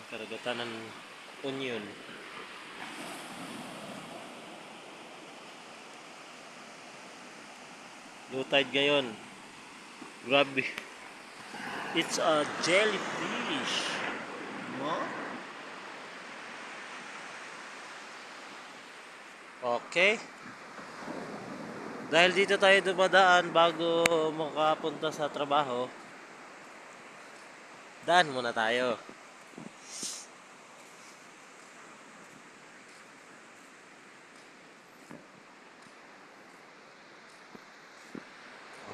karagatan ng Union. Low tide ngayon. Grabe. It's a jellyfish. No? Okay. Dahil dito tayo dumadaan bago makapunta sa trabaho, daan muna tayo.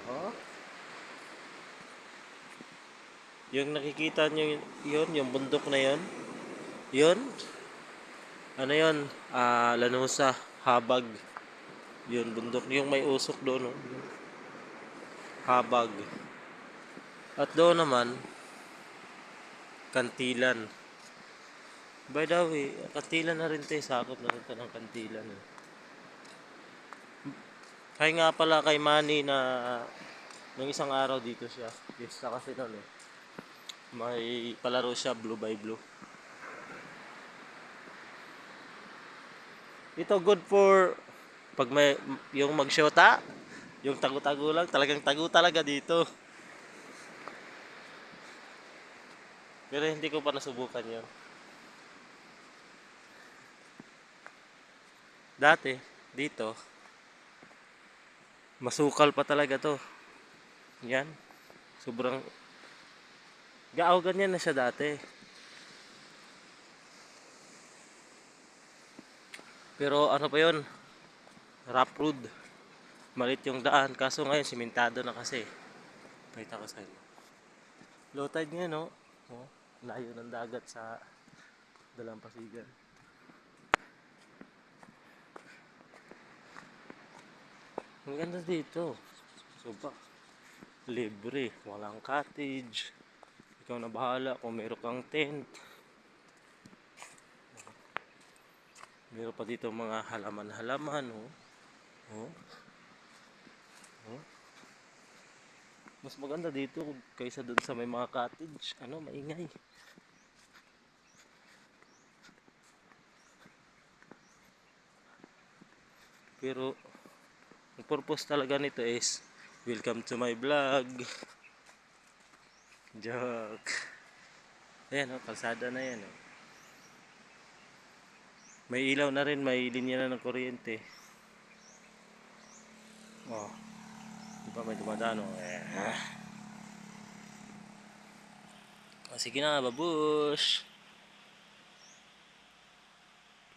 Oh. Yung nakikita nyo yun, yung bundok na yun, yun, ano yun, Lanusa, Habag. Yun, bundok, yung may usok doon, no? Habag. At doon naman, Kantilan. By the way, Kantilan na rin tayo, sakop na rin tayo ng Kantilan. Eh. Kaya nga pala kay Manny na nung isang araw dito siya. Yes, na kasi noon eh. May palaro siya Blue by Blue. Ito good for pag may yung magshota, yung tago-tago lang, talagang tago talaga dito. Pero hindi ko pa nasubukan 'yon. Dati dito masukal pa talaga 'to. Yan. Sobrang gaaw ganyan na siya dati. Pero ano pa 'yon? Rough road. Malit yung daan kaso ngayon simentado na kasi. Pakita ko sa inyo. Low tide nga no. Oh, layo ng dagat sa Dalampasigan. Ang ganda dito. Soba. Libre. Walang cottage. Ikaw na bahala kung meron kang tent. Meron pa dito mga halaman-halaman. Oh. Oh. Oh. Mas maganda dito kaysa dun sa may mga cottage. Ano, maingay. Pero ang purpose talaga nito is welcome to my vlog. Joke. Ayan oh, kalsada na yan oh. May ilaw na rin, may linya na ng kuryente. Oh. Diba may dumadaan oh. Oh, sige na, babush.